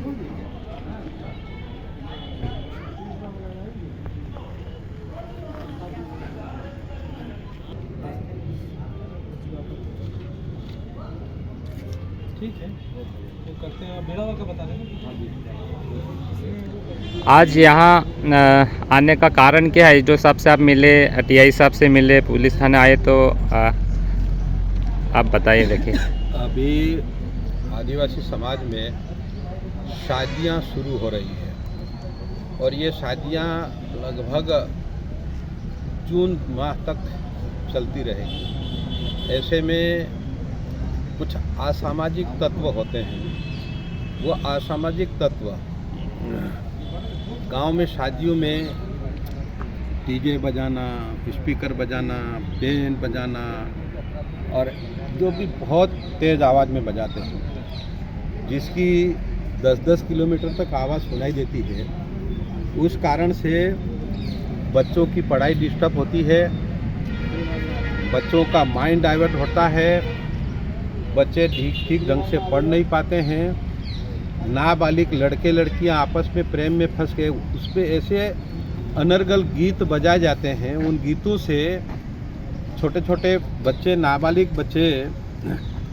ठीक है, तो करते हैं। मेरा वाला बता देना। आज यहाँ आने का कारण क्या है? जो साहब से आप मिले, टीआई साहब से मिले, पुलिस थाने आए, तो आप बताइए। देखिए, अभी आदिवासी समाज में शादियां शुरू हो रही है और ये शादियां लगभग जून माह तक चलती रहेगी। ऐसे में कुछ असामाजिक तत्व होते हैं। वो असामाजिक तत्व गांव में शादियों में डीजे बजाना, स्पीकर बजाना, बैंड बजाना और जो भी बहुत तेज़ आवाज़ में बजाते हैं, जिसकी 10-10 किलोमीटर तक आवाज़ सुनाई देती है। उस कारण से बच्चों की पढ़ाई डिस्टर्ब होती है, बच्चों का माइंड डाइवर्ट होता है, बच्चे ठीक ढंग से पढ़ नहीं पाते हैं। नाबालिग लड़के लड़कियां आपस में प्रेम में फंस के उस पर ऐसे अनर्गल गीत बजाए जाते हैं। उन गीतों से छोटे छोटे बच्चे, नाबालिग बच्चे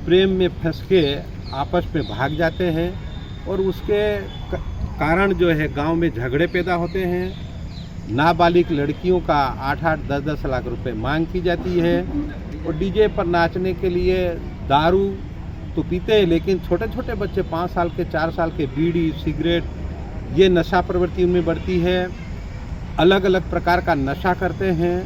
प्रेम में फंस के आपस में भाग जाते हैं और उसके कारण जो है गांव में झगड़े पैदा होते हैं। नाबालिग लड़कियों का 8-8, 10-10 लाख रुपए मांग की जाती है और डीजे पर नाचने के लिए दारू तो पीते हैं, लेकिन छोटे छोटे बच्चे 5 साल के, 4 साल के बीड़ी, सिगरेट, ये नशा प्रवृत्ति उनमें बढ़ती है। अलग अलग प्रकार का नशा करते हैं,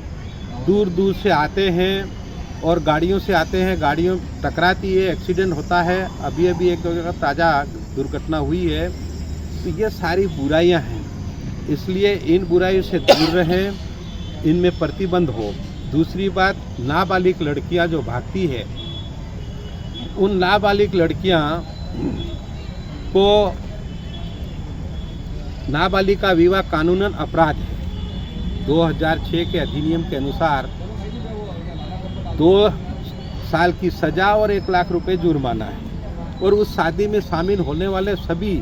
दूर दूर से आते हैं और गाड़ियों से आते हैं, गाड़ियों टकराती है, एक्सीडेंट होता है। अभी अभी एक जगह ताज़ा दुर्घटना हुई है। तो ये सारी बुराइयां हैं, इसलिए इन बुराइयों से दूर रहें, इनमें प्रतिबंध हो। दूसरी बात, नाबालिग लड़कियां जो भागती है, उन नाबालिग लड़कियां को नाबालिग का विवाह कानूनन अपराध है। 2006 के अधिनियम के अनुसार 2 साल की सजा और 1 लाख रुपए जुर्माना है। और उस शादी में शामिल होने वाले सभी,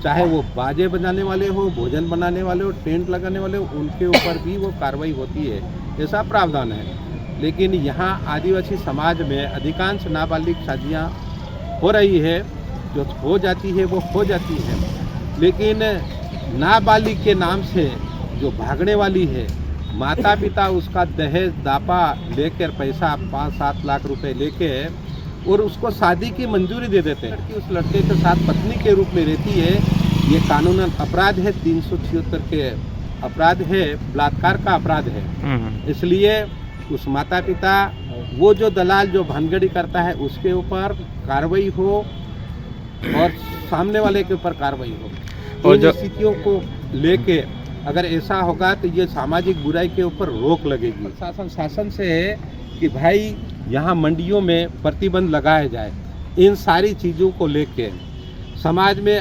चाहे वो बाजे बजाने वाले हो, भोजन बनाने वाले हो, टेंट लगाने वाले हो, उनके ऊपर भी वो कार्रवाई होती है। ऐसा प्रावधान है। लेकिन यहाँ आदिवासी समाज में अधिकांश नाबालिग शादियाँ हो रही है, जो हो जाती है वो हो जाती है, लेकिन नाबालिग के नाम से जो भागने वाली है, माता पिता उसका दहेज दापा लेकर पैसा 5-7 लाख रुपए लेके और उसको शादी की मंजूरी दे देते हैं कि उस लड़के के साथ पत्नी के रूप में रहती है। ये कानूनन अपराध है, 376 के अपराध है, बलात्कार का अपराध है। इसलिए उस माता पिता, वो जो दलाल जो भानगड़ी करता है, उसके ऊपर कार्रवाई हो और सामने वाले के ऊपर कार्रवाई हो। और इन स्थितियों को लेके अगर ऐसा होगा तो ये सामाजिक बुराई के ऊपर रोक लगेगी। शासन से है कि भाई यहाँ मंडियों में प्रतिबंध लगाया जाए। इन सारी चीज़ों को लेके समाज में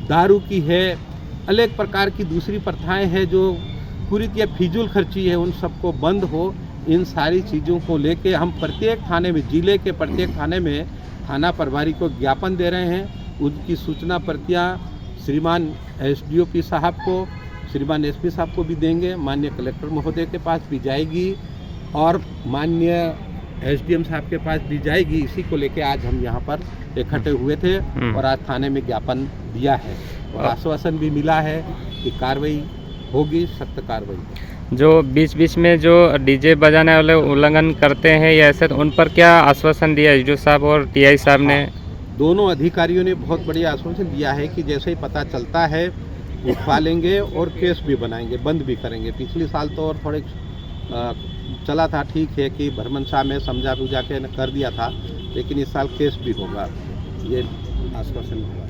दारू की है, अनेक प्रकार की दूसरी प्रथाएं हैं जो पूरी तरह फिजूल खर्ची है, उन सबको बंद हो। इन सारी चीज़ों को लेके हम प्रत्येक थाने में, जिले के प्रत्येक थाने में थाना प्रभारी को ज्ञापन दे रहे हैं। उनकी सूचना प्रतियां श्रीमान एसडीओपी साहब को, श्रीमान एसपी साहब को भी देंगे, माननीय कलेक्टर महोदय के पास भी जाएगी और माननीय एसडीएम साहब के पास भी जाएगी। इसी को लेके आज हम यहाँ पर इकट्ठे हुए थे और आज थाने में ज्ञापन दिया है और आश्वासन भी मिला है कि कार्रवाई होगी, सख्त कार्रवाई। जो बीच बीच में जो डीजे बजाने वाले उल्लंघन करते हैं या ऐसे, तो उन पर क्या आश्वासन दिया एसडीओ साहब और टीआई साहब ने? दोनों अधिकारियों ने बहुत बढ़िया आश्वासन दिया है कि जैसे ही पता चलता है उठवा लेंगे और केस भी बनाएंगे, बंद भी करेंगे। पिछले साल तो और थोड़े चला था, ठीक है कि भरमनसा में समझा बुझा के कर दिया था, लेकिन इस साल केस भी होगा, ये आश्वासन हुआ।